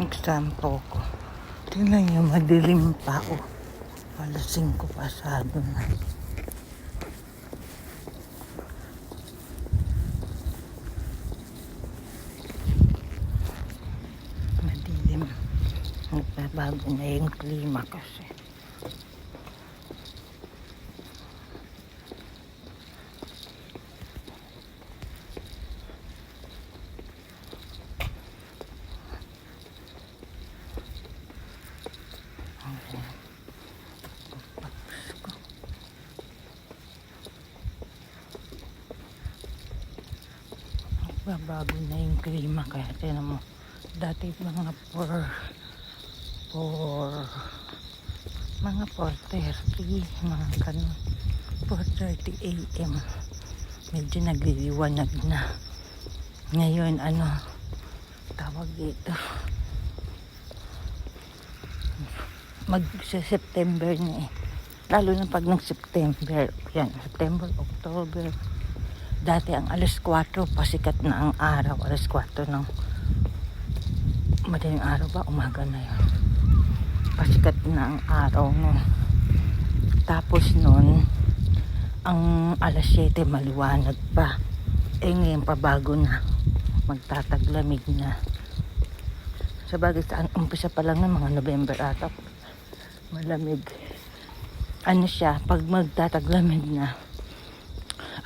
Nagsampo ko. Tingnan niyo, madilim pa ako. Alas 5 pasado na. Madilim. Nagbabago na yung klima kasi. Bago na yung klima kaya tinan mo dati mga 4:30 mga ganun 4:30 AM medyo nagliliwanag na ngayon tawag dito September na lalo na pag ng September yan, September, October. Dati ang alas 4 pasikat na ang araw. Alas 4 ng madaling araw ba? Umaga na yun. Pasikat na ang araw nun. Tapos nun, ang alas 7 maliwanag pa. Ngayon pabago na. Magtataglamig na. Sabagay saan, umpisa pa lang ng mga November ata. Malamig. Siya, pag magtataglamig na,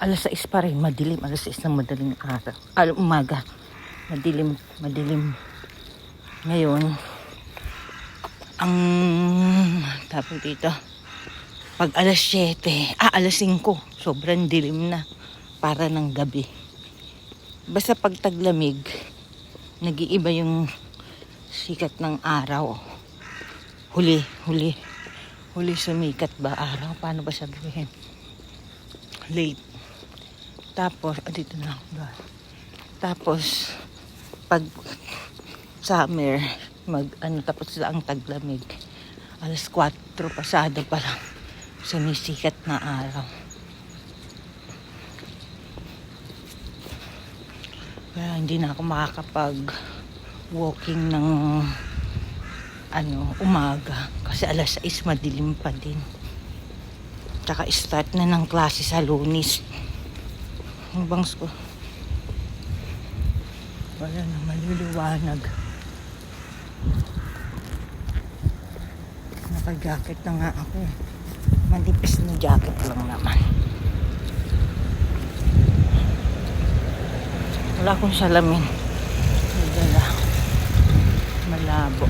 alas 6 pa rin, madilim. Alas 6 ng madaling araw. Umaga. Madilim. Ngayon, ang tapos dito, pag alas 7, alas 5, sobrang dilim na. Para ng gabi. Basta pag taglamig, nag-iiba yung sikat ng araw. Huli sumikat ba araw? Paano ba sabihin? Late. Tapos, dito na ako ba? Tapos, pag summer, tapos lang ang taglamig. Alas 4 pasado pa lang. Sumisikat na araw. Kaya hindi na ako makakapag-walking ng umaga. Kasi alas 6 madilim pa din. Tsaka start na ng klase sa Lunes. Ang bangs ko. Wala na, maliliwanag. Naka-jacket na nga ako. Manipis na jacket lang naman. Wala akong salamin. Nadala. Malabo.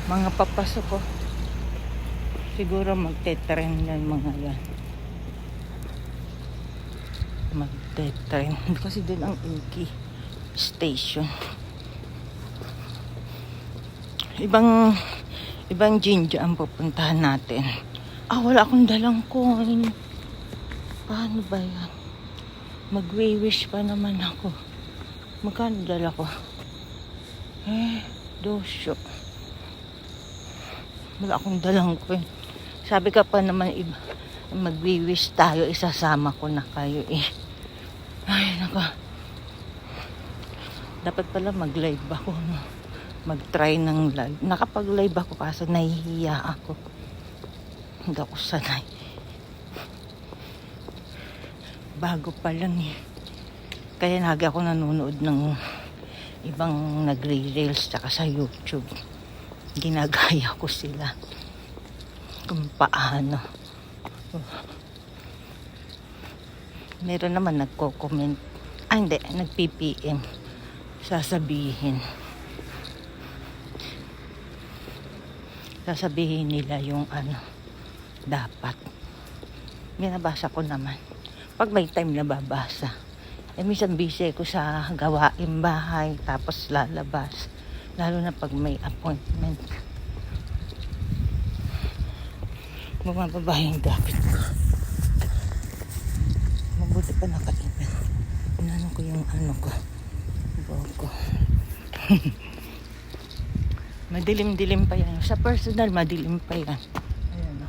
Mga papasok ko. Siguro magte-trend na yung mga yan. Magte-trend. Kasi doon ang Inky Station. Ibang Jinja ang pupuntahan natin. Wala akong dalang coin. Paano ba yan? Mag-wish pa naman ako. Magkano dala ko? Dosyo. Wala akong dalang coin. Sabi ka pa naman mag-wish tayo, isasama ko na kayo Ay, nako. Dapat pala mag-live ako, no? Mag-try ng live. Nakapag-live ako kaso nahihiya ako. Hindi ako sanay. Bago pa lang Kaya lagi ako nanonood ng ibang nagre-reels tsaka sa YouTube. Ginagaya ko sila. Kung paano. Meron naman nagko-comment. Hindi, nag-PPM. Sasabihin nila yung dapat. Binabasa ko naman. Pag may time na babasa. Minsan busy ko sa gawain bahay. Tapos lalabas. Lalo na pag may appointment. Bumababa yung dapat ko. Mabuti pa nakaipin. Inano ko yung ko. Boko. Madilim-dilim pa yan. Sa personal, madilim pa yan. Ayan o.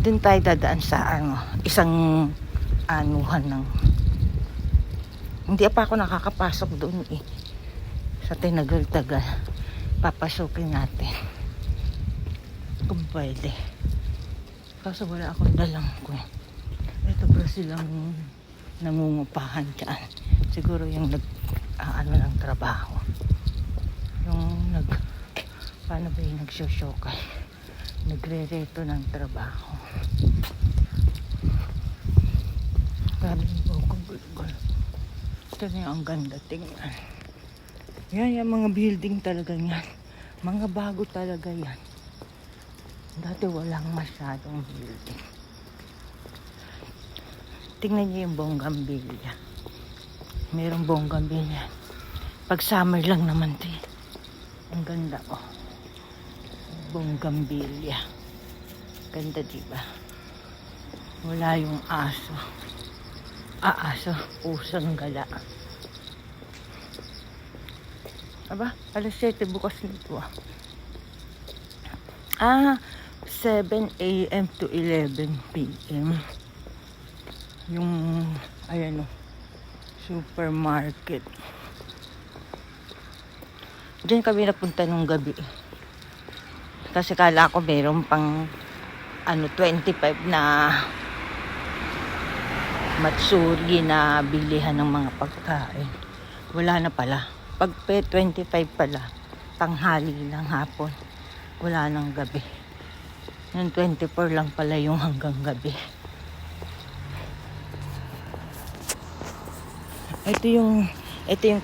Doon tayo dadaan sa isang anuhan ng... Hindi pa ako nakakapasok doon Sa tinagal-tagal, papasukin natin. Kung pwede. Kaso wala akong dalang ko. Ito ba silang nangungupahan dyan? Siguro yung ano ng trabaho. Yung paano ba yung nagsosyokay? Nagre-reto ng trabaho. Grabe yung bukong gulgol. Ito na yung ang ganda tingnan. Yan yung mga building talaga yan. Mga bago talaga yan. Dati walang masyadong building. Tingnan niyo yung Bougainvillea. Merong Bougainvillea. Pag summer lang naman ito eh. Ang ganda oh. Bougainvillea. Ganda diba? Wala yung aso. Aso. Pusang gala. Aba, alas 7 bukas nito ah. 7 a.m. to 11 p.m. Yung, ayan o, supermarket. Diyan kami napunta nung gabi. Kasi kala ko meron pang, 25 na matsuri na bilihan ng mga pagkain. Wala na pala. Pag 25 pala, tanghali lang hapon. Wala nang gabi. Yung 24 lang pala yung hanggang gabi. Ito yung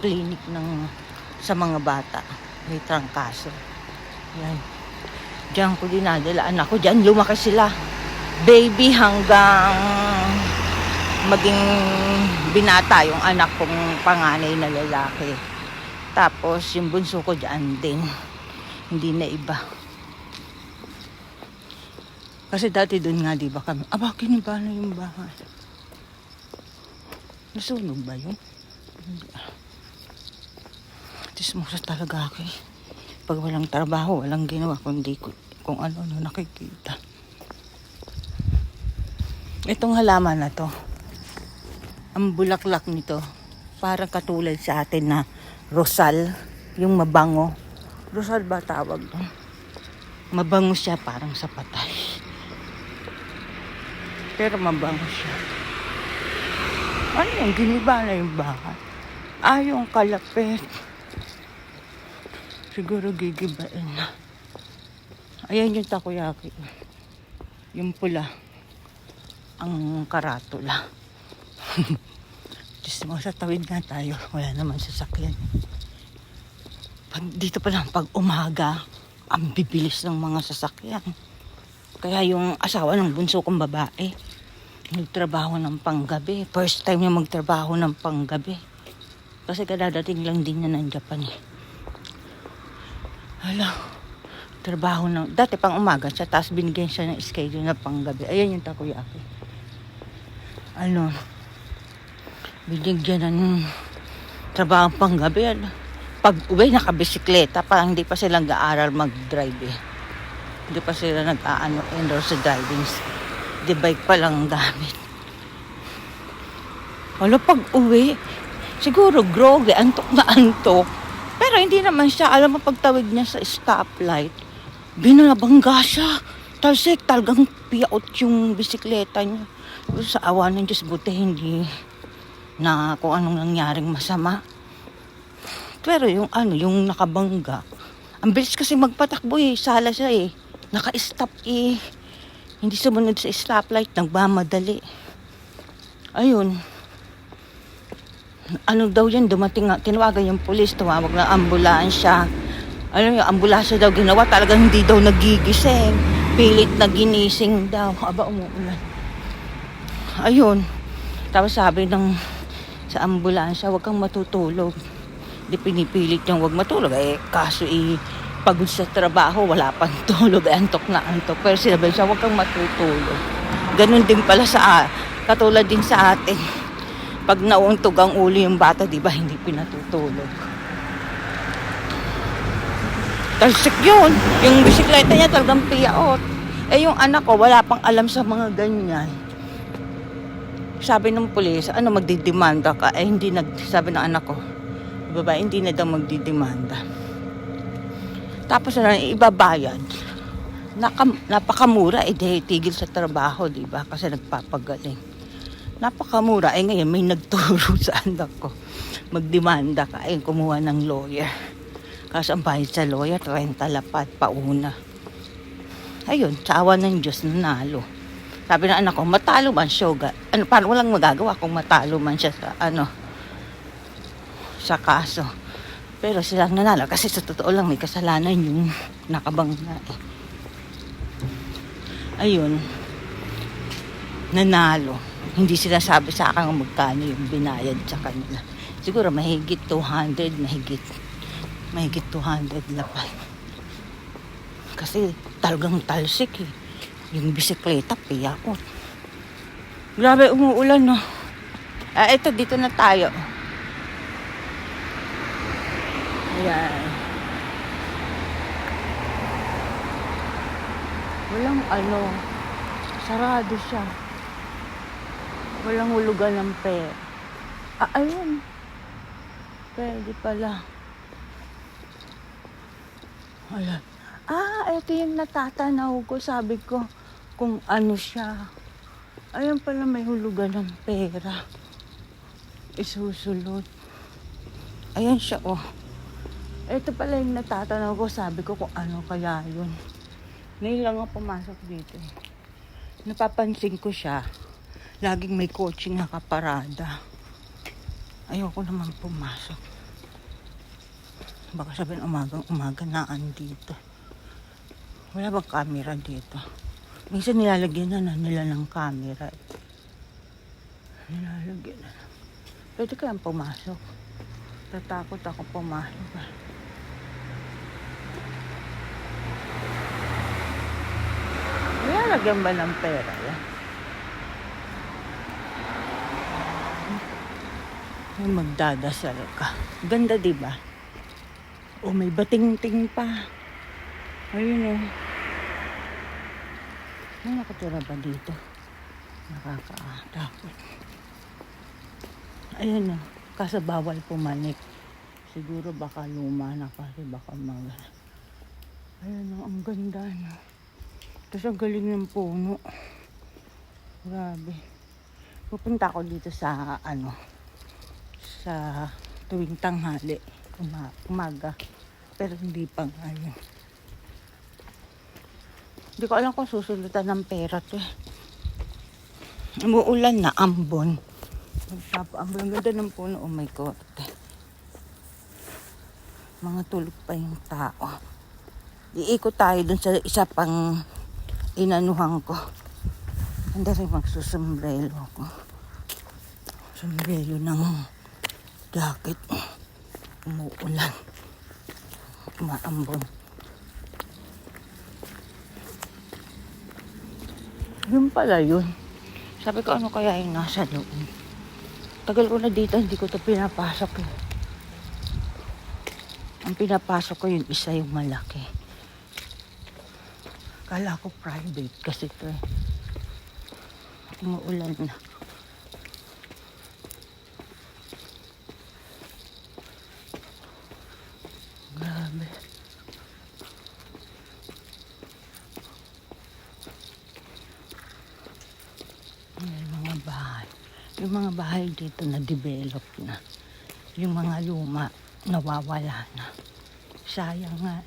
clinic sa mga bata. May trangkaso. Yan. Diyan ko dinadala anak ko. Diyan lumaki sila. Baby hanggang maging binata yung anak kong panganay na lalaki. Tapos yung bunso ko diyan din. Hindi na iba. Kasi dati doon nga, di ba kami? Aba, kiniba na yung bahay. Nasunog ba yun? Hindi. Tismosa talaga ako eh. Pag walang trabaho, walang ginawa, kundi kung ano-ano nakikita. Itong halaman na to, ang bulaklak nito, parang katulad sa atin na rosal, yung mabango. Rosal ba tawag doon? Mabango siya parang sa patay. Pero mabango siya. Ano yung giniba na yung bahay? Yung kalapit. Siguro gigibain na. Ayan yung takoyaki. Yung pula. Ang karatula. Diyos mo, sa tawid nga tayo. Wala naman sasakyan. Dito pa lang pag umaga, ang bibilis ng mga sasakyan. Kaya yung asawa ng bunso kong babae, nagtrabaho ng panggabi. First time niya magtrabaho ng panggabi. Kasi kadadating lang din niya ng Japan eh. Hala, trabaho ng... Dati pang umaga siya, tapos binigyan siya ng schedule na panggabi. Ayan yung takoyaki. Binigyan ng trabaho panggabi. Pag uwi, nakabisikleta, parang hindi pa sila nag-aaral mag-drive eh. Hindi pa sila nag-endorse sa driving. Di bike pa lang gamit. Wala pag uwi, siguro groggy, antok na antok. Pero hindi naman siya, alam mo pagtawid niya sa stoplight, binabangga siya. Talsik, talagang piyaot yung bisikleta niya. Sa awa ng Diyos, buti hindi na kung anong nangyaring masama. Pero yung yung nakabangga, ang bilis kasi magpatakbo eh, sala siya eh. Naka-stop eh. Hindi sumunod sa stoplight, nagmamadali. Ayun. Ano daw yan, dumating, tinawagan yung pulis, tumawag ng ambulansya. Yung ambulansya daw ginawa, talagang hindi daw nagigising. Pilit na ginising daw. Aba, umuulan. Ayun. Tapos sabi sa ambulansya, huwag kang matutulog. Di pinipilit niyang huwag matulog. Kaso pagod sa trabaho, wala pang tulog, antok na antok. Pero sinabi siya, huwag kang matutulog. Ganun din pala katulad din sa atin. Pag nauntog ang ulo yung bata, di ba, hindi pinatutulog. Talsik yun. Yung bisikleta niya talagang piyaot. Yung anak ko, wala pang alam sa mga ganyan. Sabi ng pulis, magdidemanda ka? Hindi sabi ng anak ko, babae hindi na daw magdidemanda. Tapos na ibabayad. Napakamura, tigil sa trabaho, di ba? Kasi nagpapagaling. Napakamura. Ngayon may nagturo sa anak ko. Magdemanda ka, kumuha ng lawyer. Kasi ang bayad sa lawyer, 30 lapad, pauna. Ayun, tsawa ng Diyos, nanalo. Sabi ng anak ko, matalo man siya. Parang walang magagawa kung matalo man siya sa, sa kaso. Pero silang nanalo kasi sa totoo lang may kasalanan yung nakabangga. Ayun, nanalo. Hindi sila sabi sa akin kung magkano yung binayad sa kanila. Siguro mahigit 200, mahigit 200 lapad. Kasi talagang talsik yung bisikleta, piyakot. Grabe, umuulan, no? Ito, dito na tayo. Ayan. Walang sarado siya. Walang hulugan ng pera. Ayun. Pwede pala. Ayan. Ito yung natatanaw ko. Sabi ko, kung ano siya. Ayun pala, may hulugan ng pera. Isusulot. Ayan siya, Ito pala yung natatanaw ko. Sabi ko kung ano kaya yun. Ngayon lang ako pumasok dito. Napapansin ko siya. Laging may kotse nakaparada. Ayoko naman pumasok. Baka sabihin umaga na andito. Wala bang camera dito? Minsan nilalagyan na nila ng camera. Nilalagyan na. Pwede kayang pumasok. Tatakot ako pumasok. Nilalagyan ba ng pera yan? Magdadasal ka. Ganda, diba? May bating-ting pa. Ayun, May nakatira ba dito? Nakakatakot. Ayun, Kasi bawal pumanik. Siguro baka luma na kasi baka Ayun, ang ganda, Tapos ang galing ng puno. Grabe. Pupunta ako dito sa sa tuwing tanghali, umaga. Pero hindi pa ngayon. Hindi ko alam kung susulutan ng pera to. Umuulan na, ambon. Magpapaambon. Ang ganda ng puno. Oh my God. Mga tulog pa yung tao. Iikot tayo dun sa isa pang inanuhan ko. Hindi rin magsusombrelo ko. Sombrelo ng jacket. Umuulan. Umaambon. Yun pala yun. Sabi ko, ano kaya yung nasa loob? Tagal ko na dito, hindi ko ito pinapasok. Ang pinapasok ko yung isa yung malaki. Kala ko private kasi ito Umuulan na. Grabe. Yung mga bahay dito na develop na. Yung mga luma nawawala na. Sayang nga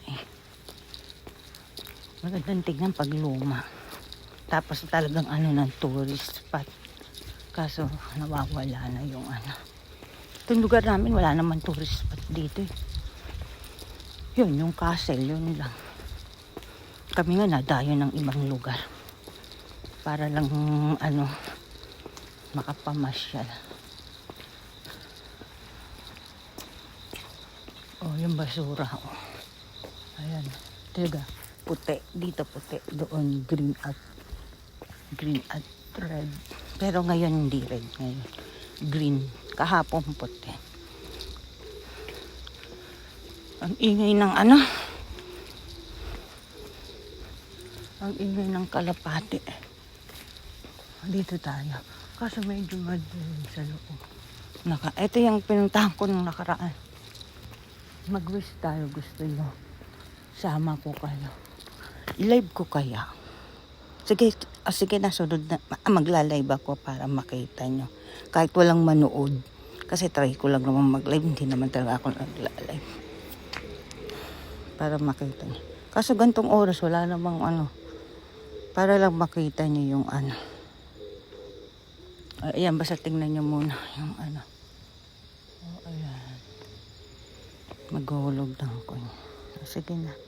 Magandang tignan pag luma. Tapos talagang ng tourist spot. Kaso nawawala na yung Itong lugar namin wala naman tourist spot dito Yun, yung castle, yun lang. Kami nga nadayo ng ibang lugar. Para lang makapamasyal. Yung basura. Ayan. Tiga, puti. Dito puti. Doon green at red. Pero ngayon hindi red. Ngayon green. Kahapon puti. Ang ingay ng ang ingay ng kalapati. Dito tayo. Kaso medyo madilim sa loob. Ito yung pinuntahan ko nung nakaraan. Mag-wish tayo, gusto nyo. Sama ko kayo. I-live ko kaya. Sige na, sunod na. Magla-live ako para makita nyo. Kahit walang manood. Kasi try ko lang naman mag-live. Hindi naman talaga ako nagla-live. Para makita nyo. Kaso gantong oras, wala namang ano. Para lang makita nyo yung ano. Ayan, basta tingnan nyo muna yung ano. Ayan. Maghulog lang ko. Sige na.